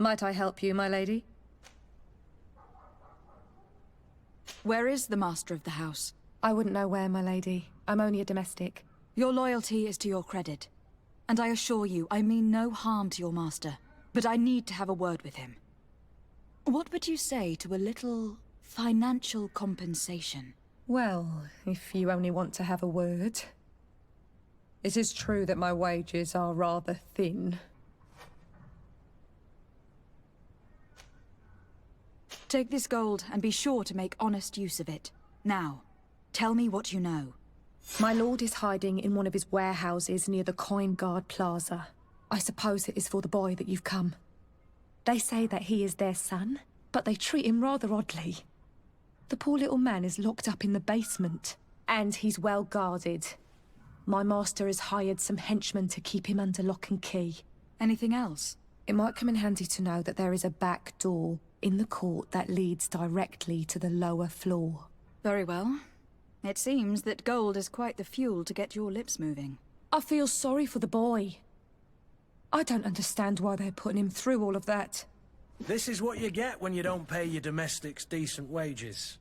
Might I help you, my lady? Where is the master of the house? I wouldn't know where, my lady. I'm only a domestic. Your loyalty is to your credit. And I assure you, I mean no harm to your master. But I need to have a word with him. What would you say to a little financial compensation? Well, if you only want to have a word. It is true that my wages are rather thin. Take this gold and be sure to make honest use of it. Now, tell me what you know. My lord is hiding in one of his warehouses near the Coin Guard Plaza. I suppose it is for the boy that you've come. They say that he is their son, but they treat him rather oddly. The poor little man is locked up in the basement, and he's well guarded. My master has hired some henchmen to keep him under lock and key. Anything else? It might come in handy to know that there is a back door in the court that leads directly to the lower floor. Very well. It seems that gold is quite the fuel to get your lips moving. I feel sorry for the boy. I don't understand why they're putting him through all of that. This is what you get when you don't pay your domestics decent wages.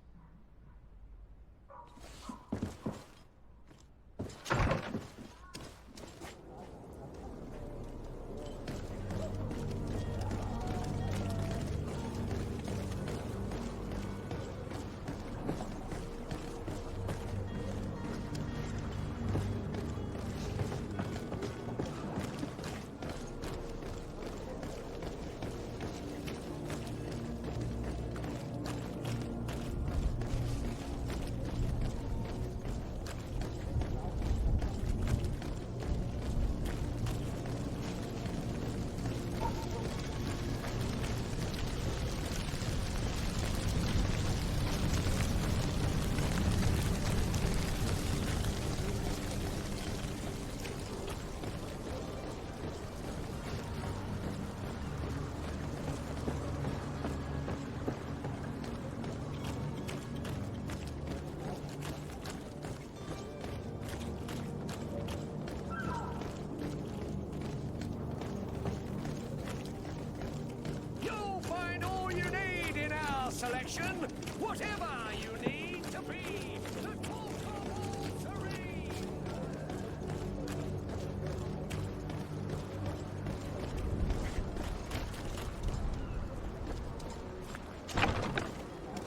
Selection, whatever you need to be, the talk of all serene.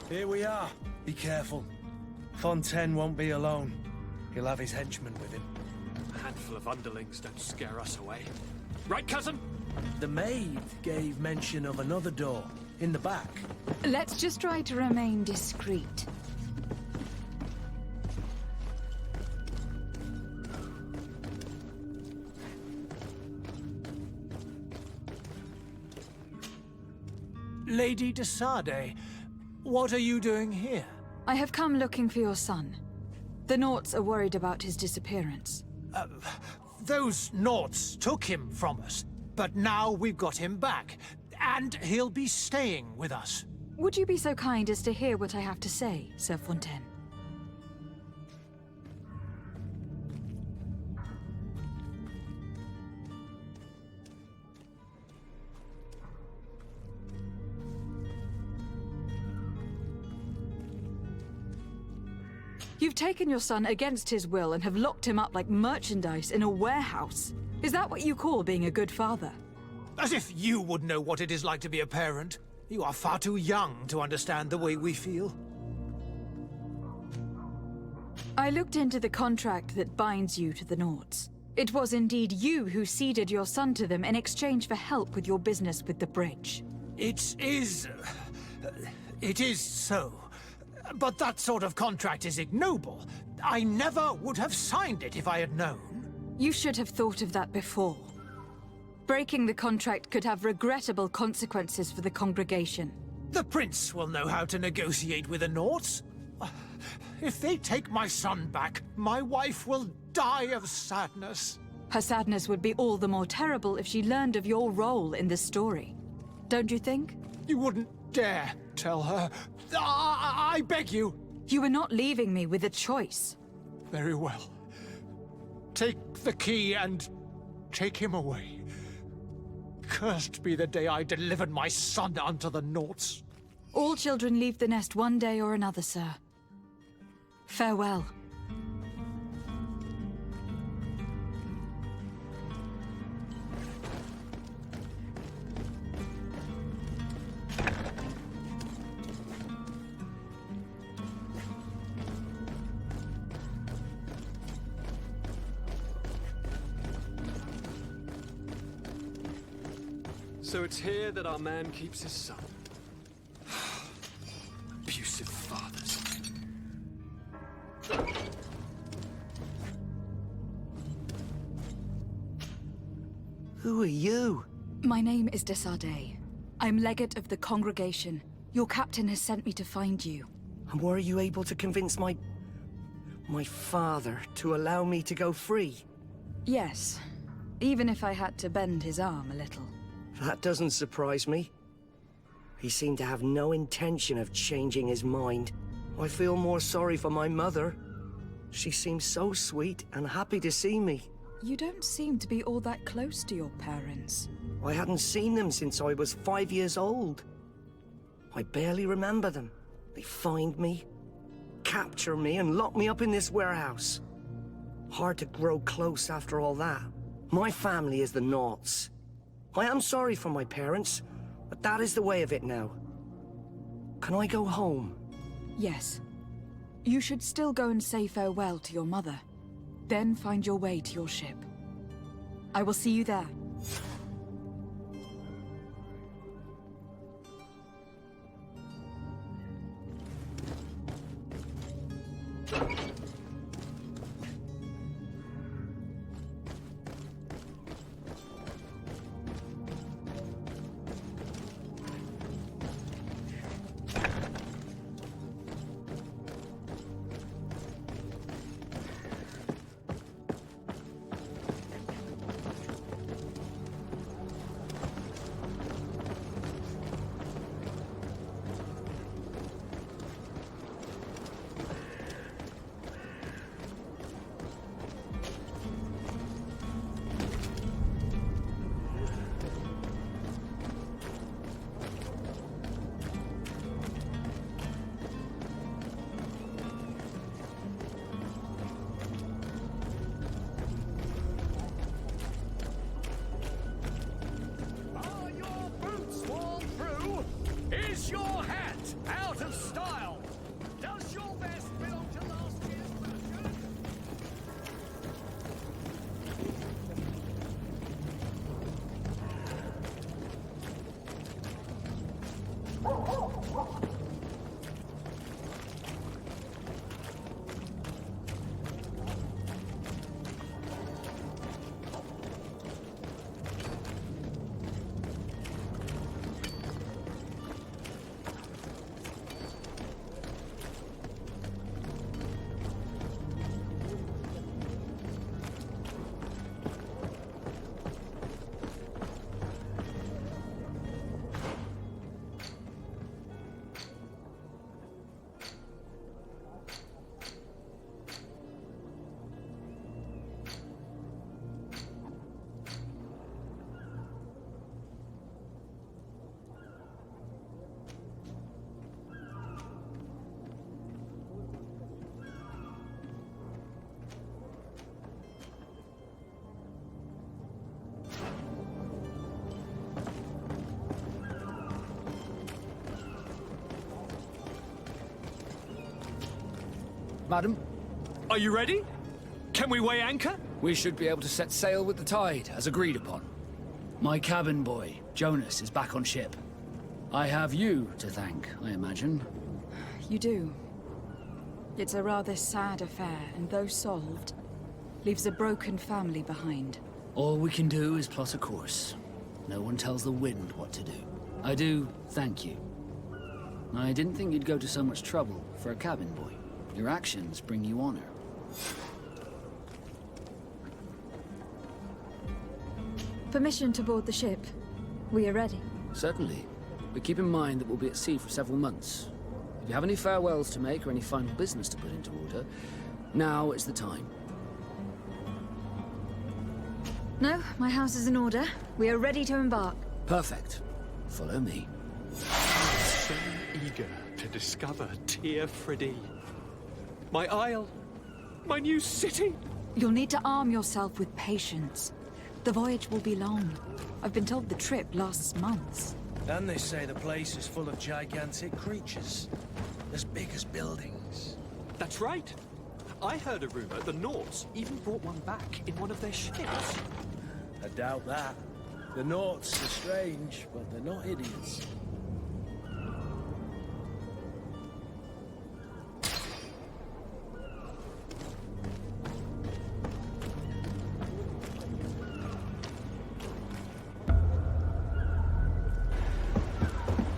Here we are. Be careful. Fontaine won't be alone. He'll have his henchmen with him. A handful of underlings don't scare us away. Right, cousin? The maid gave mention of another door, in the back. Let's just try to remain discreet. Lady de Sade, what are you doing here? I have come looking for your son. The Naughts are worried about his disappearance. Those Naughts took him from us, but now we've got him back, and he'll be staying with us. Would you be so kind as to hear what I have to say, Sir Fontaine? You've taken your son against his will and have locked him up like merchandise in a warehouse. Is that what you call being a good father? As if you would know what it is like to be a parent. You are far too young to understand the way we feel. I looked into the contract that binds you to the Naughts. It was indeed you who ceded your son to them in exchange for help with your business with the bridge. It is so. But that sort of contract is ignoble. I never would have signed it if I had known. You should have thought of that before. Breaking the contract could have regrettable consequences for the congregation. The prince will know how to negotiate with the Naughts. If they take my son back, my wife will die of sadness. Her sadness would be all the more terrible if she learned of your role in this story. Don't you think? You wouldn't dare tell her. I beg you. You are not leaving me with a choice. Very well. Take the key and take him away. Cursed be the day I delivered my son unto the Naughts. All children leave the nest one day or another, sir. Farewell. So it's here that our man keeps his son. Abusive fathers. Who are you? My name is Desardet. I'm legate of the congregation. Your captain has sent me to find you. And were you able to convince my father to allow me to go free? Yes, even if I had to bend his arm a little. That doesn't surprise me. He seemed to have no intention of changing his mind. I feel more sorry for my mother. She seemed so sweet and happy to see me. You don't seem to be all that close to your parents. I hadn't seen them since I was 5 years old. I barely remember them. They find me, capture me, and lock me up in this warehouse. Hard to grow close after all that. My family is the Naughts. I am sorry for my parents, but that is the way of it now. Can I go home? Yes. You should still go and say farewell to your mother. Then find your way to your ship. I will see you there. Are your boots worn through? Is your hat out of style? Does your vest belong to last year's fashion? Madam, Are you ready? Can we weigh anchor? we should be able to set sail with the tide, as agreed upon. My cabin boy, Jonas, is back on ship. I have you to thank, I imagine. You do. It's a rather sad affair, and though solved, leaves a broken family behind. All we can do is plot a course. No one tells the wind what to do. I do thank you. I didn't think you'd go to so much trouble for a cabin boy. Your actions bring you honor. Permission to board the ship. We are ready. Certainly. But keep in mind that we'll be at sea for several months. If you have any farewells to make or any final business to put into order, now is the time. No, my house is in order. We are ready to embark. Perfect. Follow me. So eager to discover Tear Freddy. My isle. My new city. You'll need to arm yourself with patience. The voyage will be long. I've been told the trip lasts months. And they say the place is full of gigantic creatures. As big as buildings. That's right. I heard a rumor the Nords even brought one back in one of their ships. I doubt that. The Norts are strange, but they're not idiots.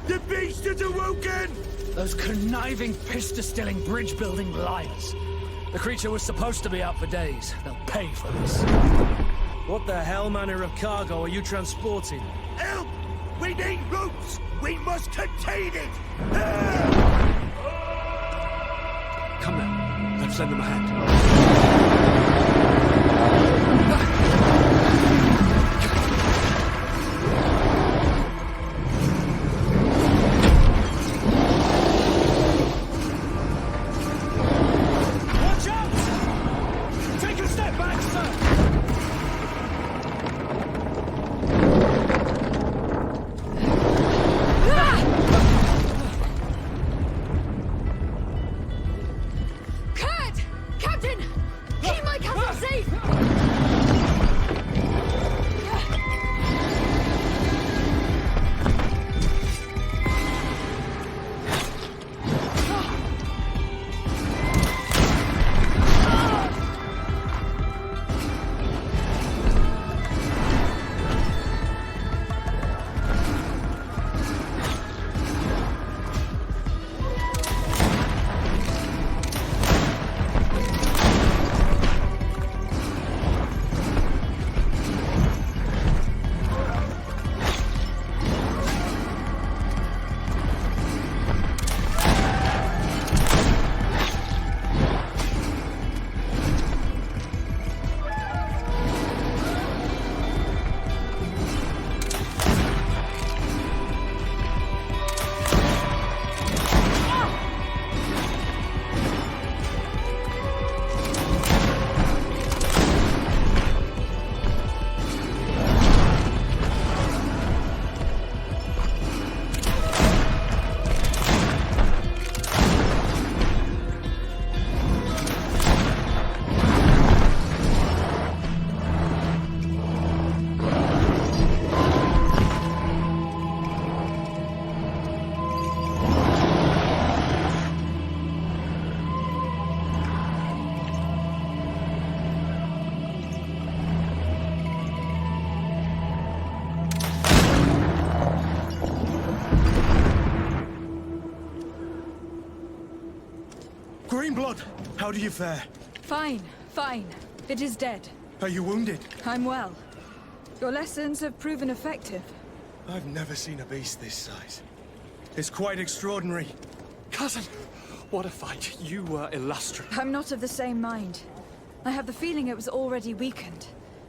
The beast is awoken! Those conniving, pista-stilling, bridge-building liars. The creature was supposed to be out for days. They'll pay for this. What the hell manner of cargo are you transporting? Help! We need ropes! We must contain it! Come now, let's lend them a hand. Watch out! Take a step back, sir! Kurt! Captain! Keep my castle safe! Greenblood, how do you fare? Fine, fine. It is dead. Are you wounded? I'm well. Your lessons have proven effective. I've never seen a beast this size. It's quite extraordinary. Cousin, what a fight. You were illustrious. I'm not of the same mind. I have the feeling it was already weakened.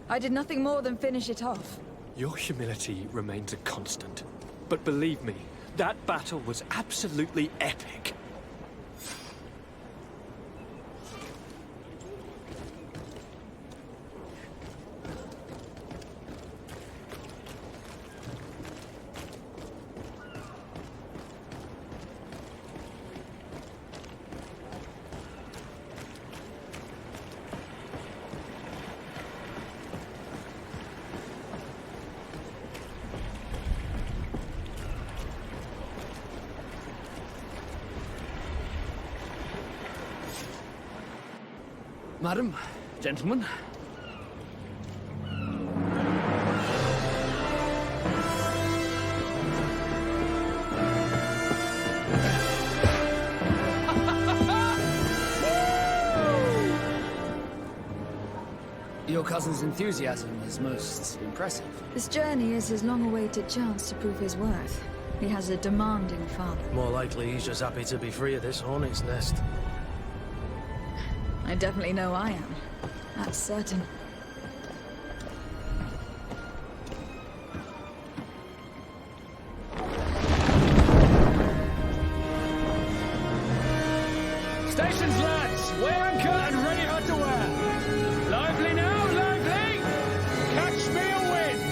I did nothing more than finish it off. Your humility remains a constant. But believe me, that battle was absolutely epic. Madam, gentlemen. Your cousin's enthusiasm is most impressive. This journey is his long-awaited chance to prove his worth. He has a demanding father. More likely he's just happy to be free of this hornet's nest. I definitely know I am. That's certain. stations, lads! Wear anchor and ready hard to wear! Lively now, lively! Catch me a wind!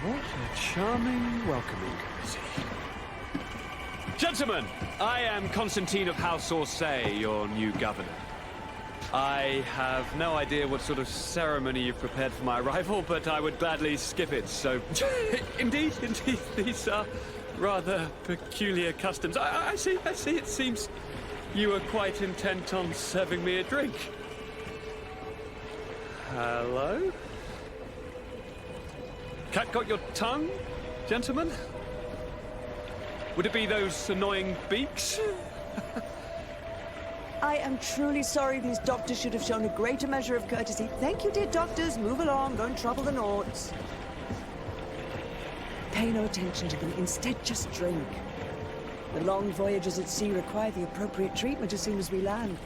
What a charming welcoming committee. Gentlemen, I am Constantine of House Orsay, your new governor. I have no idea what sort of ceremony you've prepared for my arrival, but I would gladly skip it, so... indeed, these are rather peculiar customs. I see, it seems you are quite intent on serving me a drink. Hello? Cat got your tongue, gentlemen? Would it be those annoying beaks? I am truly sorry. These doctors should have shown a greater measure of courtesy. Thank you, dear doctors. Move along. Don't trouble the Naughts. Pay no attention to them. Instead, just drink. The long voyages at sea require the appropriate treatment as soon as we land.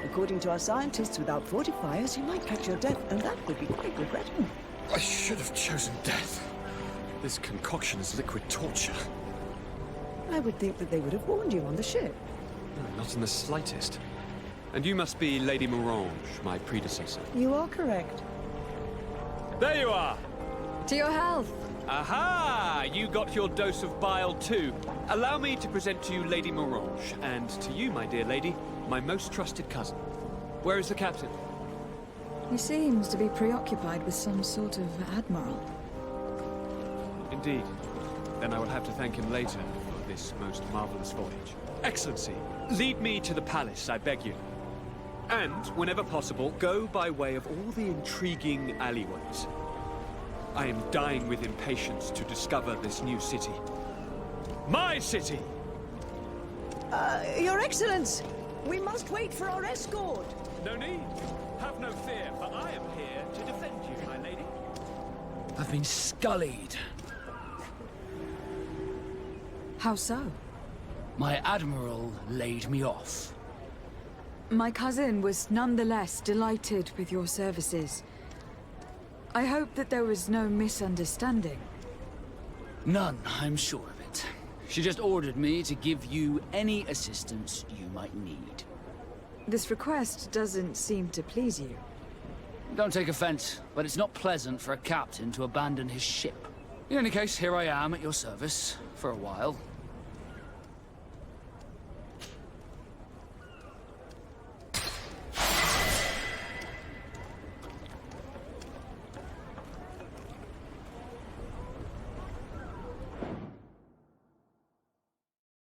According to our scientists, without fortifiers, you might catch your death, and that would be quite regrettable. I should have chosen death. This concoction is liquid torture. I would think that they would have warned you on the ship. No, not in the slightest. And you must be Lady Morange, my predecessor. You are correct. There you are! To your health. Aha! You got your dose of bile too. Allow me to present to you Lady Morange, and to you, my dear lady, my most trusted cousin. Where is the captain? He seems to be preoccupied with some sort of admiral. Indeed. Then I will have to thank him later for this most marvelous voyage. Excellency, lead me to the palace, I beg you. And, whenever possible, go by way of all the intriguing alleyways. I am dying with impatience to discover this new city. My city! Your Excellence! We must wait for our escort! No need. Have no fear, for I am here to defend you, my lady. I've been scullied. How so? My admiral laid me off. My cousin was nonetheless delighted with your services. I hope that there was no misunderstanding. None, I'm sure of it. She just ordered me to give you any assistance you might need. This request doesn't seem to please you. Don't take offense, but it's not pleasant for a captain to abandon his ship. In any case, here I am at your service, for a while.